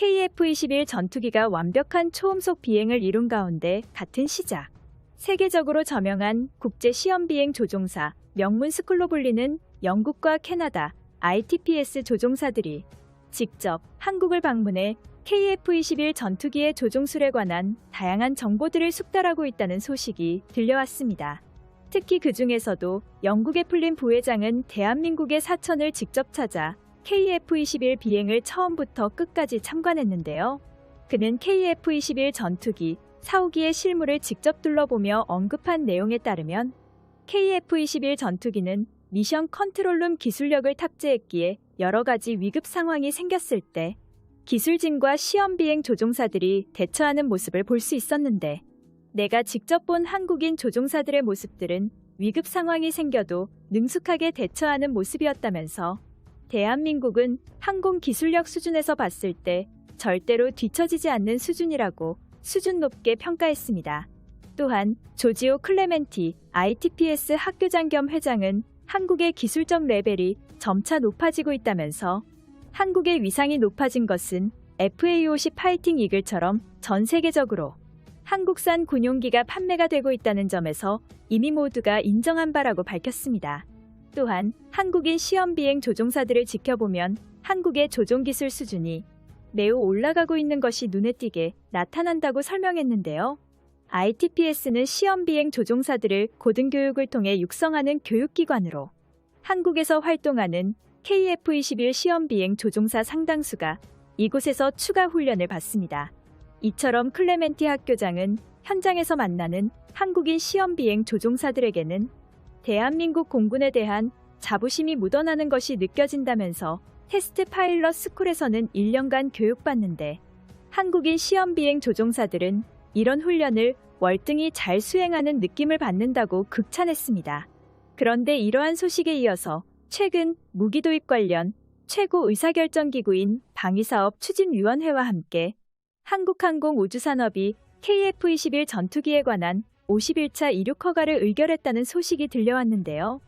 KF-21 전투기가 완벽한 초음속 비행을 이룬 가운데 같은 시작. 세계적으로 저명한 국제 시험 비행 조종사 명문 스쿨로 불리는 영국과 캐나다 ITPS 조종사들이 직접 한국을 방문해 KF-21 전투기의 조종술에 관한 다양한 정보들을 숙달하고 있다는 소식이 들려왔습니다. 특히 그 중에서도 영국에 풀린 부회장은 대한민국의 사천을 직접 찾아 KF-21 비행을 처음부터 끝까지 참관했는데요. 그는 KF-21 전투기, 사후기의 실물을 직접 둘러보며 언급한 내용에 따르면 KF-21 전투기는 미션 컨트롤룸 기술력을 탑재했기에 여러 가지 위급 상황이 생겼을 때 기술진과 시험 비행 조종사들이 대처하는 모습을 볼 수 있었는데, 내가 직접 본 한국인 조종사들의 모습들은 위급 상황이 생겨도 능숙하게 대처하는 모습이었다면서 대한민국은 항공 기술력 수준에서 봤을 때 절대로 뒤처지지 않는 수준이라고 수준 높게 평가했습니다. 또한 조지오 클레멘티 ITPS 학교장 겸 회장은 한국의 기술적 레벨이 점차 높아지고 있다면서 한국의 위상이 높아진 것은 FA-50 파이팅 이글처럼 전 세계적으로 한국산 군용기가 판매가 되고 있다는 점에서 이미 모두가 인정한 바라고 밝혔습니다. 또한 한국인 시험 비행 조종사들을 지켜보면 한국의 조종기술 수준이 매우 올라가고 있는 것이 눈에 띄게 나타난다고 설명했는데요. ITPS는 시험 비행 조종사들을 고등교육을 통해 육성하는 교육기관으로 한국에서 활동하는 KF-21 시험 비행 조종사 상당수가 이곳에서 추가 훈련을 받습니다. 이처럼 클레멘티 학교장은 현장에서 만나는 한국인 시험 비행 조종사들에게는 대한민국 공군에 대한 자부심이 묻어나는 것이 느껴진다면서 테스트 파일럿 스쿨에서는 1년간 교육받는데 한국인 시험 비행 조종사들은 이런 훈련을 월등히 잘 수행하는 느낌을 받는다고 극찬했습니다. 그런데 이러한 소식에 이어서 최근 무기 도입 관련 최고 의사결정기구인 방위사업추진위원회와 함께 한국항공우주산업이 KF-21 전투기에 관한 51차 이륙 허가를 의결했다는 소식이 들려왔는데요.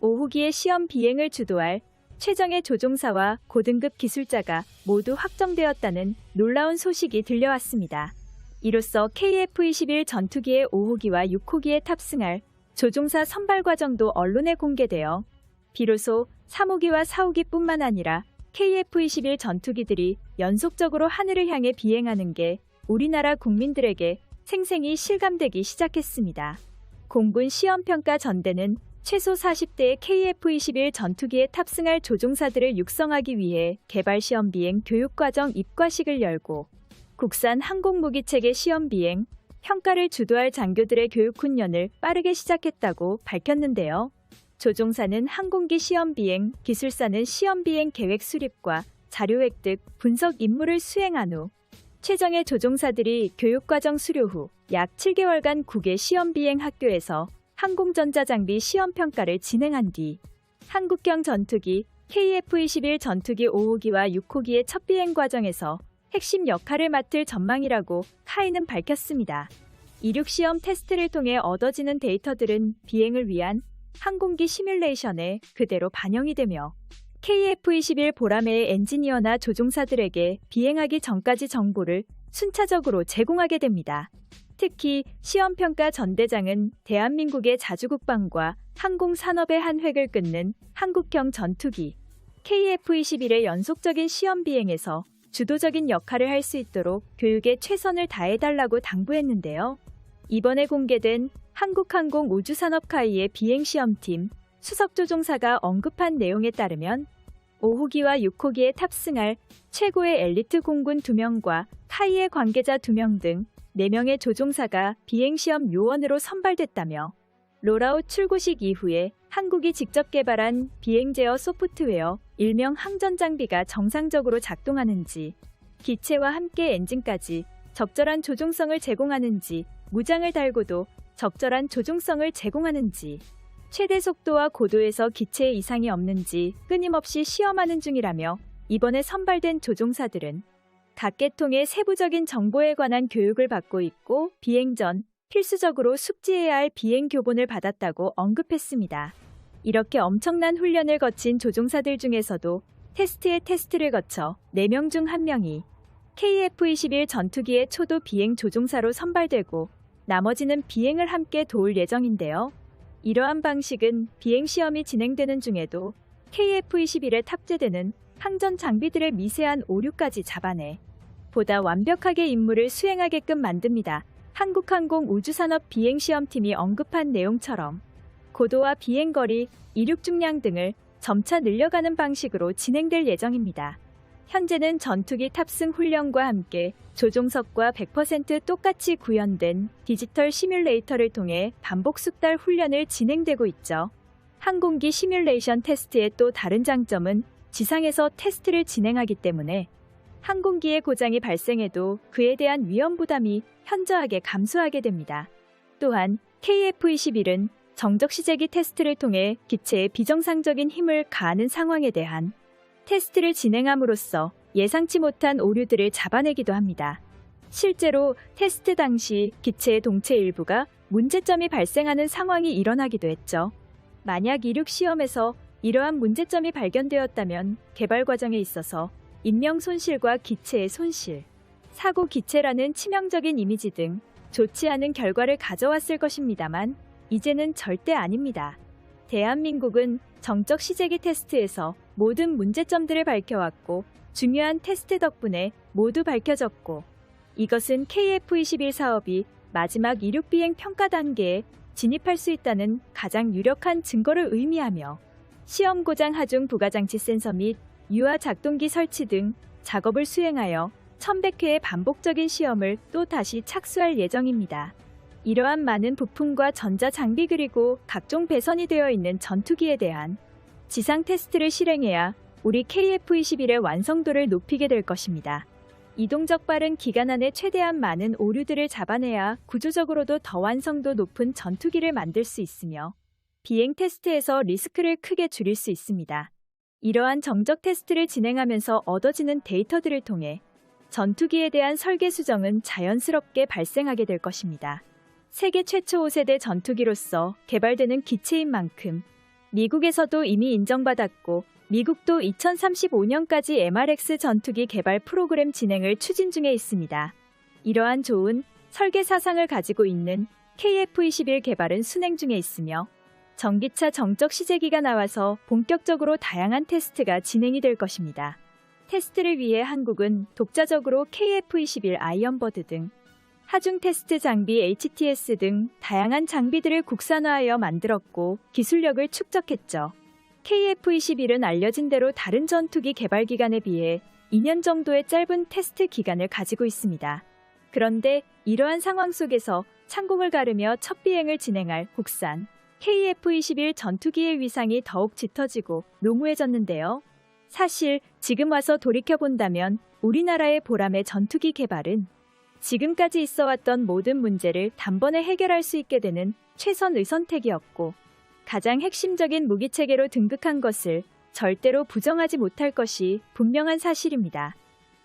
5호기의 시험 비행을 주도할 최정예 조종사와 고등급 기술자가 모두 확정되었다는 놀라운 소식이 들려왔습니다. 이로써 KF-21 전투기의 5호기와 6호기에 탑승할 조종사 선발 과정도 언론에 공개되어 비로소 3호기와 4호기뿐만 아니라 KF-21 전투기들이 연속적으로 하늘을 향해 비행하는 게 우리나라 국민들에게 생생히 실감되기 시작했습니다. 공군 시험평가 전대는 최소 40대의 KF-21 전투기에 탑승할 조종사들을 육성하기 위해 개발시험 비행 교육과정 입과식을 열고 국산 항공무기체계 시험 비행, 평가를 주도할 장교들의 교육훈련을 빠르게 시작했다고 밝혔는데요. 조종사는 항공기 시험 비행, 기술사는 시험 비행 계획 수립과 자료 획득, 분석 임무를 수행한 후 최정예 조종사들이 교육과정 수료 후 약 7개월간 국외 시험 비행 학교에서 항공전자장비 시험평가를 진행한 뒤 한국형 전투기 KF-21 전투기 5호기와 6호기의 첫 비행 과정에서 핵심 역할을 맡을 전망이라고 카이는 밝혔습니다. 이륙시험 테스트를 통해 얻어지는 데이터들은 비행을 위한 항공기 시뮬레이션에 그대로 반영이 되며 KF-21 보라매의 엔지니어나 조종사들에게 비행하기 전까지 정보를 순차적으로 제공하게 됩니다. 특히 시험평가 전대장은 대한민국의 자주국방과 항공산업의 한 획을 끊는 한국형 전투기 KF-21의 연속적인 시험 비행에서 주도적인 역할을 할 수 있도록 교육에 최선을 다해달라고 당부했는데요. 이번에 공개된 한국항공우주산업카이의 비행시험팀 수석조종사가 언급한 내용에 따르면 5호기와 6호기에 탑승할 최고의 엘리트 공군 2명과 카이의 관계자 2명 등 4명의 조종사가 비행시험 요원으로 선발됐다며 롤아웃 출고식 이후에 한국이 직접 개발한 비행제어 소프트웨어 일명 항전장비가 정상적으로 작동하는지, 기체와 함께 엔진까지 적절한 조종성을 제공하는지, 무장을 달고도 적절한 조종성을 제공하는지, 최대 속도와 고도에서 기체에 이상이 없는지 끊임없이 시험하는 중이라며 이번에 선발된 조종사들은 각 계통의 세부적인 정보에 관한 교육을 받고 있고 비행 전 필수적으로 숙지해야 할 비행 교본을 받았다고 언급했습니다. 이렇게 엄청난 훈련을 거친 조종사들 중에서도 테스트에 테스트를 거쳐 4명 중 1명이 KF-21 전투기의 초도 비행 조종사로 선발되고 나머지는 비행을 함께 도울 예정인데요. 이러한 방식은 비행 시험이 진행되는 중에도 KF-21에 탑재되는 항전 장비들의 미세한 오류까지 잡아내 보다 완벽하게 임무를 수행하게끔 만듭니다. 한국항공우주산업 비행시험팀이 언급한 내용처럼 고도와 비행거리, 이륙 중량 등을 점차 늘려가는 방식으로 진행될 예정입니다. 현재는 전투기 탑승 훈련과 함께 조종석과 100% 똑같이 구현된 디지털 시뮬레이터를 통해 반복 숙달 훈련을 진행되고 있죠. 항공기 시뮬레이션 테스트의 또 다른 장점은 지상에서 테스트를 진행하기 때문에 항공기의 고장이 발생해도 그에 대한 위험 부담이 현저하게 감소하게 됩니다. 또한 KF-21은 정적 시제기 테스트를 통해 기체의 비정상적인 힘을 가하는 상황에 대한 테스트를 진행함으로써 예상치 못한 오류들을 잡아내기도 합니다. 실제로 테스트 당시 기체의 동체 일부가 문제점이 발생하는 상황이 일어나기도 했죠. 만약 이륙 시험에서 이러한 문제점이 발견되었다면 개발 과정에 있어서 인명 손실과 기체의 손실, 사고 기체라는 치명적인 이미지 등 좋지 않은 결과를 가져왔을 것입니다만 이제는 절대 아닙니다. 대한민국은 정적 시제기 테스트에서 모든 문제점들을 밝혀왔고 중요한 테스트 덕분에 모두 밝혀졌고 이것은 KF-21 사업이 마지막 이륙 비행 평가 단계에 진입할 수 있다는 가장 유력한 증거를 의미하며 시험 고장 하중 부가장치 센서 및 유아 작동기 설치 등 작업을 수행하여 1100회의 반복적인 시험을 또 다시 착수할 예정입니다. 이러한 많은 부품과 전자장비 그리고 각종 배선이 되어 있는 전투기에 대한 지상 테스트를 실행해야 우리 KF-21의 완성도를 높이게 될 것입니다. 이동적 빠른 기간 안에 최대한 많은 오류들을 잡아내야 구조적으로도 더 완성도 높은 전투기를 만들 수 있으며 비행 테스트에서 리스크를 크게 줄일 수 있습니다. 이러한 정적 테스트를 진행하면서 얻어지는 데이터들을 통해 전투기에 대한 설계 수정은 자연스럽게 발생하게 될 것입니다. 세계 최초 5세대 전투기로서 개발되는 기체인 만큼 미국에서도 이미 인정받았고 미국도 2035년까지 MRX 전투기 개발 프로그램 진행을 추진 중에 있습니다. 이러한 좋은 설계 사상을 가지고 있는 KF-21 개발은 순행 중에 있으며 전기차 정적 시제기가 나와서 본격적으로 다양한 테스트가 진행이 될 것입니다. 테스트를 위해 한국은 독자적으로 KF-21 아이언버드 등 하중 테스트 장비 HTS 등 다양한 장비들을 국산화하여 만들었고 기술력을 축적했죠. KF-21은 알려진 대로 다른 전투기 개발 기간에 비해 2년 정도의 짧은 테스트 기간을 가지고 있습니다. 그런데 이러한 상황 속에서 창공을 가르며 첫 비행을 진행할 국산 KF-21 전투기의 위상이 더욱 짙어지고 농후해졌는데요. 사실 지금 와서 돌이켜본다면 우리나라의 보람의 전투기 개발은 지금까지 있어왔던 모든 문제를 단번에 해결할 수 있게 되는 최선의 선택이었고 가장 핵심적인 무기체계로 등극한 것을 절대로 부정하지 못할 것이 분명한 사실입니다.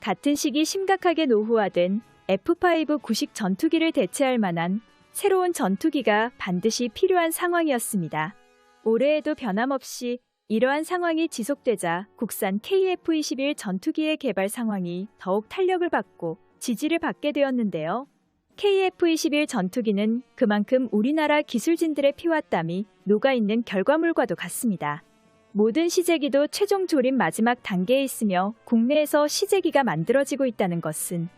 같은 시기 심각하게 노후화된 F-5 구식 전투기를 대체할 만한 새로운 전투기가 반드시 필요한 상황이었습니다. 올해에도 변함없이 이러한 상황이 지속되자 국산 KF-21 전투기의 개발 상황이 더욱 탄력을 받고 지지를 받게 되었는데요. KF-21 전투기는 그만큼 우리나라 기술진들의 피와 땀이 녹아있는 결과물과도 같습니다. 모든 시제기도 최종 조립 마지막 단계에 있으며 국내에서 시제기가 만들어지고 있다는 것은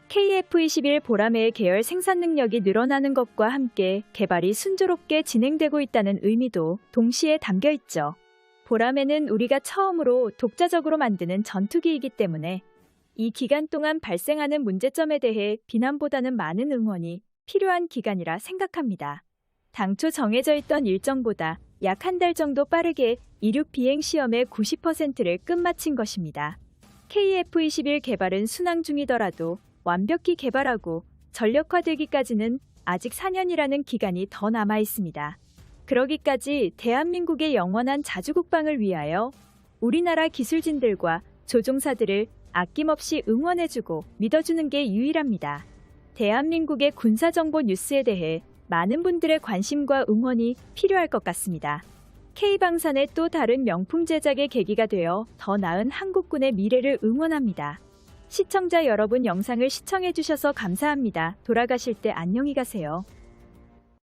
KF-21 보라매의 계열 생산 능력이 늘어나는 것과 함께 개발이 순조롭게 진행되고 있다는 의미도 동시에 담겨 있죠. 보라매는 우리가 처음으로 독자적으로 만드는 전투기이기 때문에 이 기간 동안 발생하는 문제점에 대해 비난보다는 많은 응원이 필요한 기간이라 생각합니다. 당초 정해져 있던 일정보다 약 한 달 정도 빠르게 이륙 비행 시험의 90%를 끝마친 것입니다. KF-21 개발은 순항 중이더라도 완벽히 개발하고 전력화되기까지는 아직 4년이라는 기간이 더 남아 있습니다. 그러기까지 대한민국의 영원한 자주국방을 위하여 우리나라 기술진들과 조종사들을 아낌없이 응원해주고 믿어주는 게 유일합니다. 대한민국의 군사정보 뉴스에 대해 많은 분들의 관심과 응원이 필요할 것 같습니다. K방산의 또 다른 명품 제작의 계기가 되어 더 나은 한국군의 미래를 응원합니다. 시청자 여러분 영상을 시청해주셔서 감사합니다. 돌아가실 때 안녕히 가세요.